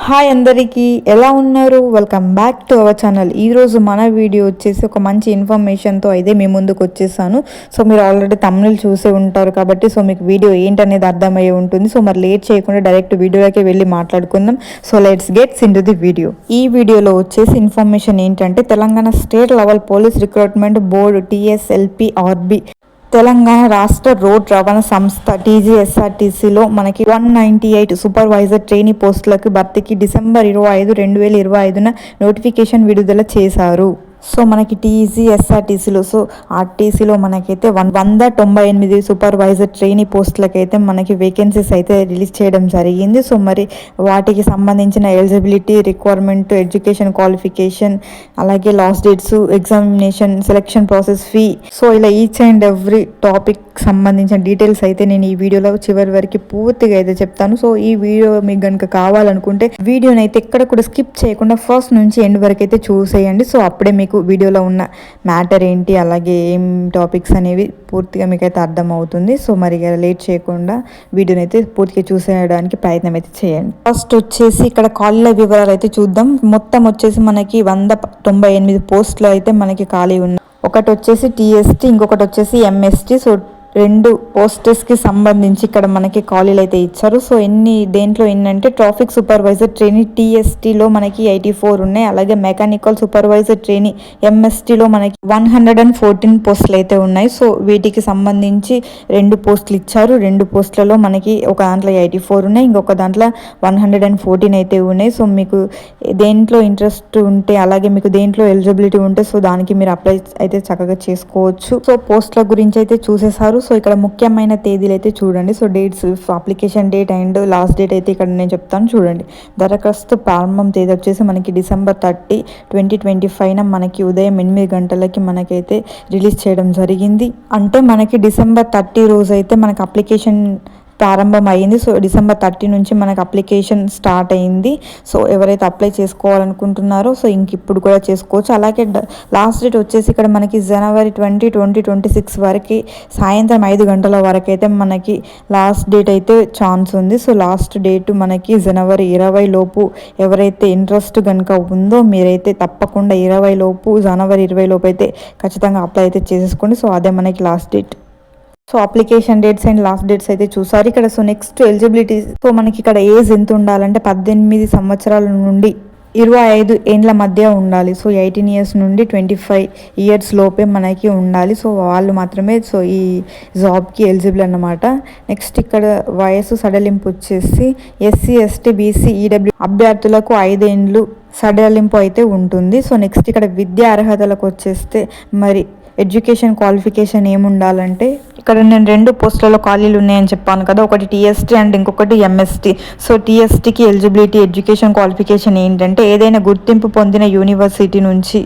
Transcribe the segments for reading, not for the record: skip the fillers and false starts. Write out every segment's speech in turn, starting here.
Hi అందరికీ, ఎలా ఉన్నారు? Welcome back to our channel. ఈరోజు మన వీడియో వచ్చేసి ఒక మంచి ఇన్ఫర్మేషన్తో అయితే మీ ముందుకు వచ్చేసాను. సో మీరు ఆల్రెడీ తమిళ్ చూసే ఉంటారు కాబట్టి సో మీకు వీడియో ఏంటనేది అర్థమయ్యే ఉంటుంది. సో మరి లేట్ చేయకుండా డైరెక్ట్ వీడియోలోకి వెళ్ళి మాట్లాడుకుందాం. So let's gets in to the video. ఈ వీడియోలో వచ్చేసి ఇన్ఫర్మేషన్ ఏంటంటే Telangana state level police recruitment board TSLPRB Telangana రాష్ట్ర రోడ్ రవాణా సంస్థ TGSRTCలో మనకి 198 సూపర్వైజర్ ట్రైనీ పోస్టులకు భర్తీకి డిసెంబర్ 25, 2025న నోటిఫికేషన్ విడుదల చేశారు. సో మనకి TGSRTCలో ఆర్టీసీలో మనకైతే 198 సూపర్వైజర్ ట్రైనీ పోస్టులకైతే మనకి వేకెన్సీస్ అయితే రిలీజ్ చేయడం జరిగింది. సో మరి వాటికి సంబంధించిన ఎలిజిబిలిటీ రిక్వైర్మెంట్, ఎడ్యుకేషన్ క్వాలిఫికేషన్, అలాగే last dates, examination, selection process, fee, so ఇలా ఈచ్ అండ్ ఎవ్రీ టాపిక్ సంబంధించిన డీటెయిల్స్ అయితే నేను ఈ వీడియోలో చివరి వరకు పూర్తిగా అయితే చెప్తాను. సో ఈ వీడియో మీకు కనుక కావాలనుకుంటే వీడియోని అయితే ఎక్కడ కూడా స్కిప్ చేయకుండా ఫస్ట్ నుంచి ఎండ్ వరకు అయితే చూసేయండి. సో అప్పుడే మీకు వీడియోలో ఉన్న మ్యాటర్ ఏంటి, అలాగే ఏం టాపిక్స్ అనేవి పూర్తిగా మీకైతే అర్థమవుతుంది. సో మరి లేట్ చేయకుండా వీడియోని అయితే పూర్తిగా చూసేయడానికి ప్రయత్నం అయితే చేయండి. ఫస్ట్ వచ్చేసి ఇక్కడ ఖాళీల వివరాలు అయితే చూద్దాం. మొత్తం వచ్చేసి మనకి 198 పోస్టులు అయితే మనకి ఖాళీ ఉన్నాయి. ఒకటి వచ్చేసి TST, ఇంకొకటి వచ్చేసి MST. సో రెండు పోస్టర్స్కి సంబంధించి ఇక్కడ మనకి ఖాళీలు అయితే ఇచ్చారు. సో దేంట్లో ఏంటంటే ట్రాఫిక్ సూపర్వైజర్ ట్రైనీ TSTలో మనకి 84 ఉన్నాయి. అలాగే మెకానికల్ సూపర్వైజర్ ట్రైనీ MSTలో మనకి 114 పోస్టులు అయితే ఉన్నాయి. సో వీటికి సంబంధించి రెండు పోస్టులు ఇచ్చారు. రెండు పోస్టులలో మనకి ఒక దాంట్లో 84 ఉన్నాయి, ఇంకొక దాంట్లో 114 అయితే ఉన్నాయి. సో మీకు దేంట్లో ఇంట్రెస్ట్ ఉంటే, అలాగే మీకు దేంట్లో ఎలిజిబిలిటీ ఉంటే సో దానికి మీరు అప్లై అయితే చక్కగా చేసుకోవచ్చు. సో పోస్టుల గురించి అయితే చూసేసారు. సో ఇక్కడ ముఖ్యమైన తేదీలు అయితే చూడండి. So dates, application date and last date అయితే ఇక్కడ నేను చెప్తాను చూడండి. దరఖాస్తు ప్రారంభం తేదీ వచ్చేసి మనకి డిసెంబర్ 30, 2025న మనకి ఉదయం 8 గంటలకి మనకైతే రిలీజ్ చేయడం జరిగింది. అంటే మనకి డిసెంబర్ 30 రోజు అయితే మనకి అప్లికేషన్ ప్రారంభం అయ్యింది. సో డిసెంబర్ 30 నుంచి మనకు అప్లికేషన్ స్టార్ట్ అయింది. సో ఎవరైతే అప్లై చేసుకోవాలనుకుంటున్నారో సో ఇంక ఇప్పుడు కూడా చేసుకోవచ్చు. అలాగే లాస్ట్ డేట్ వచ్చేసి ఇక్కడ మనకి జనవరి 20, 2026 వరకు సాయంత్రం 5 గంటల వరకు అయితే మనకి లాస్ట్ డేట్ అయితే ఛాన్స్ ఉంది. సో లాస్ట్ డేట్ మనకి జనవరి 20 లోపు ఎవరైతే ఇంట్రెస్ట్ కనుక ఉందో మీరైతే తప్పకుండా 20 లోపు, జనవరి 20 లోపు అయితే ఖచ్చితంగా అప్లై అయితే చేసేసుకోండి. సో అదే మనకి last date. So application dates and last dates అయితే చూసారు ఇక్కడ. So next eligibility. సో మనకి ఇక్కడ ఏజ్ ఎంత ఉండాలంటే 18 సంవత్సరాల నుండి 25 ఏండ్ల మధ్య ఉండాలి. సో 18 ఇయర్స్ నుండి 25 ఇయర్స్ లోపే మనకి ఉండాలి. సో వాళ్ళు మాత్రమే సో ఈ జాబ్కి ఎలిజిబుల్ అన్నమాట. నెక్స్ట్ ఇక్కడ వయసు సడలింపు వచ్చేసి SC, ST, BC, EW అభ్యర్థులకు 5 ఏండ్లు సడలింపు అయితే ఉంటుంది. సో నెక్స్ట్ ఇక్కడ విద్యా అర్హతలకు వచ్చేస్తే మరి ఎడ్యుకేషన్ క్వాలిఫికేషన్ ఏముండాలంటే ఇక్కడ నేను రెండు పోస్టులలో ఖాళీలు ఉన్నాయని చెప్పాను కదా, ఒకటి TST అండ్ ఇంకొకటి MST. సో TSTకి ఎలిజిబిలిటీ ఎడ్యుకేషన్ క్వాలిఫికేషన్ ఏంటంటే ఏదైనా గుర్తింపు పొందిన యూనివర్సిటీ నుంచి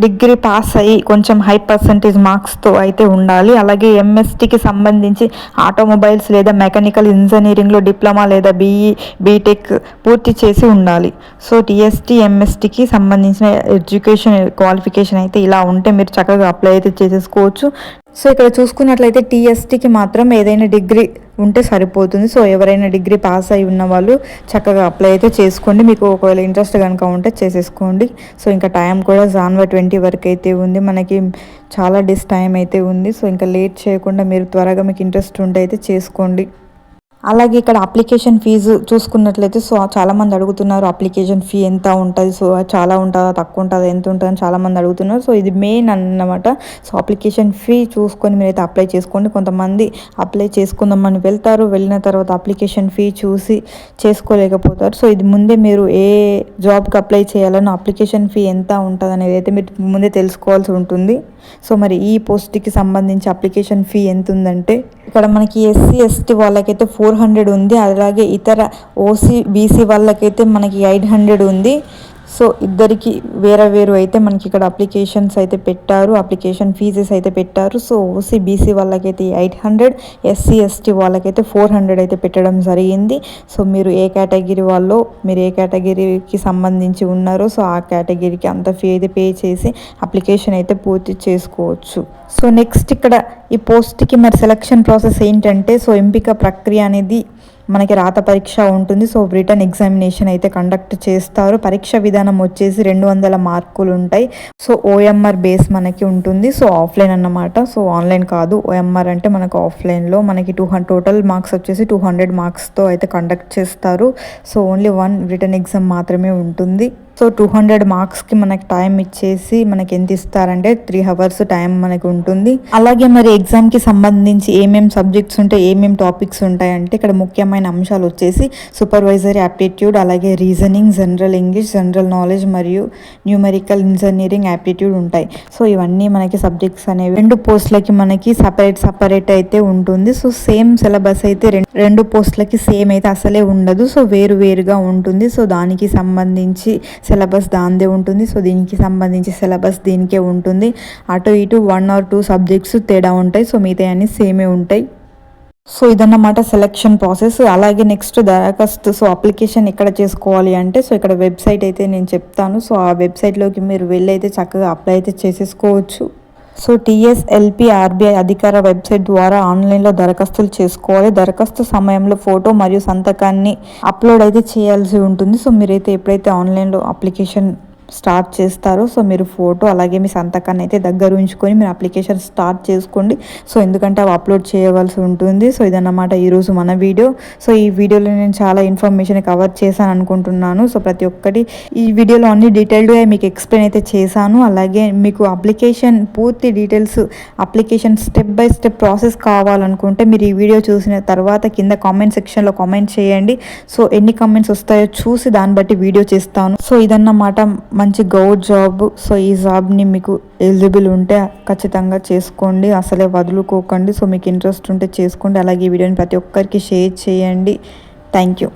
డిగ్రీ పాస్ అయ్యి కొంచెం హై పర్సంటేజ్ మార్క్స్తో అయితే ఉండాలి. అలాగే MSTకి సంబంధించి ఆటోమొబైల్స్ లేదా మెకానికల్ ఇంజనీరింగ్లో డిప్లొమా లేదా BE, BTech పూర్తి చేసి ఉండాలి. సో TST, MSTకి సంబంధించిన ఎడ్యుకేషన్ క్వాలిఫికేషన్ అయితే ఇలా ఉంటే మీరు చక్కగా అప్లై అయితే చేసేసుకోవచ్చు. సో ఇక్కడ చూసుకున్నట్లయితే TSTకి మాత్రం ఏదైనా డిగ్రీ ఉంటే సరిపోతుంది. సో ఎవరైనా డిగ్రీ పాస్ అయి ఉన్న వాళ్ళు చక్కగా అప్లై అయితే చేసుకోండి. మీకు ఒకవేళ ఇంట్రెస్ట్ కనుక ఉంటే చేసేసుకోండి. సో ఇంకా టైం కూడా జనవరి 20 వరకు అయితే ఉంది. మనకి చాలా డేస్ టైం అయితే ఉంది. సో ఇంకా లేట్ చేయకుండా మీరు త్వరగా మీకు ఇంట్రెస్ట్ ఉంటే అయితే చేసుకోండి. అలాగే ఇక్కడ అప్లికేషన్ ఫీజు చూసుకున్నట్లయితే సో చాలామంది అడుగుతున్నారు అప్లికేషన్ ఫీ ఎంత ఉంటుంది, సో చాలా ఉంటుందా, తక్కువ ఉంటుందా, ఎంత ఉంటుందని చాలామంది అడుగుతున్నారు. సో ఇది మెయిన్ అన్నమాట. సో అప్లికేషన్ ఫీ చూసుకొని మీరైతే అప్లై చేసుకోండి. కొంతమంది అప్లై చేసుకుందామని వెళ్తారు, వెళ్ళిన తర్వాత అప్లికేషన్ ఫీ చూసి చేసుకోలేకపోతారు. సో ఇది ముందే మీరు ఏ జాబ్కి అప్లై చేయాలనో అప్లికేషన్ ఫీ ఎంత ఉంటుంది అనేది అయితే మీరు ముందే తెలుసుకోవాల్సి ఉంటుంది. సో మరి ఈ పోస్ట్కి సంబంధించి అప్లికేషన్ ఫీ ఎంత ఉందంటే ఇక్కడ మనకి SC, ST వాళ్ళకైతే 400 ఉంది. అలాగే ఇతర OC, BC వాళ్ళకైతే మనకి 800 ఉంది. సో ఇద్దరికి వేరు అయితే మనకి ఇక్కడ అప్లికేషన్స్ అయితే పెట్టారు, అప్లికేషన్ ఫీజెస్ అయితే పెట్టారు. సో OC, BC వాళ్ళకైతే 800, SC, ST వాళ్ళకైతే 400 అయితే పెట్టడం జరిగింది. సో మీరు ఏ కేటగిరీ వాళ్ళు, మీరు ఏ కేటగిరీకి సంబంధించి ఉన్నారో సో ఆ కేటగిరీకి అంత ఫీ అయితే పే చేసి అప్లికేషన్ అయితే పూర్తి చేసుకోవచ్చు. సో నెక్స్ట్ ఇక్కడ ఈ పోస్ట్కి మరి సెలక్షన్ ప్రాసెస్ ఏంటంటే సో ఎంపిక ప్రక్రియ అనేది మనకి రాత పరీక్ష ఉంటుంది. సో రిటర్న్ ఎగ్జామినేషన్ అయితే కండక్ట్ చేస్తారు. పరీక్ష విధానం వచ్చేసి 200 మార్కులు ఉంటాయి. సో ఓఎంఆర్ బేస్ మనకి ఉంటుంది. సో ఆఫ్లైన్ అన్నమాట, సో ఆన్లైన్ కాదు. ఓఎంఆర్ అంటే మనకు ఆఫ్లైన్లో మనకి టోటల్ మార్క్స్ వచ్చేసి 200 మార్క్స్తో అయితే కండక్ట్ చేస్తారు. సో ఓన్లీ 1 రిటర్న్ ఎగ్జామ్ మాత్రమే ఉంటుంది. సో 200 మార్క్స్కి మనకి టైం ఇచ్చేసి మనకి ఎంత ఇస్తారంటే 3 అవర్స్ టైం మనకు ఉంటుంది. అలాగే మరి ఎగ్జామ్కి సంబంధించి ఏమేమి సబ్జెక్ట్స్ ఉంటాయి, ఏమేమి టాపిక్స్ ఉంటాయి అంటే ఇక్కడ ముఖ్యమైన అంశాలు వచ్చేసి సూపర్వైజరీ యాప్టిట్యూడ్, అలాగే reasoning, general English, general knowledge మరియు న్యూమెరికల్ ఇంజనీరింగ్ యాప్టిట్యూడ్ ఉంటాయి. సో ఇవన్నీ మనకి సబ్జెక్ట్స్ అనేవి 2 పోస్టులకి మనకి సపరేట్ అయితే ఉంటుంది. సో సేమ్ సిలబస్ అయితే రెండు పోస్టులకి సేమ్ అయితే అసలే ఉండదు. సో వేరుగా ఉంటుంది. సో దానికి సంబంధించి సిలబస్ దాందే ఉంటుంది. సో దీనికి సంబంధించి సిలబస్ దీనికే ఉంటుంది. అటు ఇటు 1 or 2 సబ్జెక్ట్స్ తేడా ఉంటాయి. సో మిగతా అన్ని సేమే ఉంటాయి. సో ఇదన్నమాట సెలెక్షన్ ప్రాసెస్. అలాగే నెక్స్ట్ దరఖాస్తు. సో అప్లికేషన్ ఎక్కడ చేసుకోవాలి అంటే సో ఇక్కడ వెబ్సైట్ అయితే నేను చెప్తాను. సో ఆ వెబ్సైట్లోకి మీరు వెళ్ళి అయితే చక్కగా అప్లై అయితే చేసేసుకోవచ్చు. సో TSLP RBI అధికార వెబ్సైట్ ద్వారా ఆన్లైన్లో దరఖాస్తులు చేసుకోవాలి. దరఖాస్తు సమయంలో ఫోటో మరియు సంతకాన్ని అప్లోడ్ అయితే చేయాల్సి ఉంటుంది. సో మీరైతే ఎప్పుడైతే ఆన్లైన్లో అప్లికేషన్ స్టార్ట్ చేస్తారో సో మీరు ఫోటో అలాగే మీ సంతకాన్ని అయితే దగ్గర ఉంచుకొని మీరు అప్లికేషన్ స్టార్ట్ చేసుకోండి. సో ఎందుకంటే అవి అప్లోడ్ చేయవలసి ఉంటుంది. సో ఇదన్నమాట ఈరోజు మన వీడియో. సో ఈ వీడియోలో నేను చాలా ఇన్ఫర్మేషన్ కవర్ చేశాను అనుకుంటున్నాను. సో ప్రతి ఒక్కటి ఈ వీడియోలో అన్ని డీటెయిల్డ్గా మీకు ఎక్స్ప్లెయిన్ అయితే చేశాను. అలాగే మీకు అప్లికేషన్ పూర్తి details, application step by step process కావాలనుకుంటే మీరు ఈ వీడియో చూసిన తర్వాత కింద కామెంట్ సెక్షన్లో కామెంట్ చేయండి. సో ఎన్ని కామెంట్స్ వస్తాయో చూసి దాన్ని బట్టి వీడియో చేస్తాను. సో ఇదన్నమాట మంచి గవర్నమెంట్ జాబ్. సో ఈ జాబ్ని మీకు ఎలిజిబుల్ ఉంటే ఖచ్చితంగా చేసుకోండి, అసలే వదులుకోకండి. సో మీకు ఇంట్రెస్ట్ ఉంటే చేసుకోండి. అలాగే ఈ వీడియోని ప్రతి ఒక్కరికి షేర్ చేయండి. Thank you.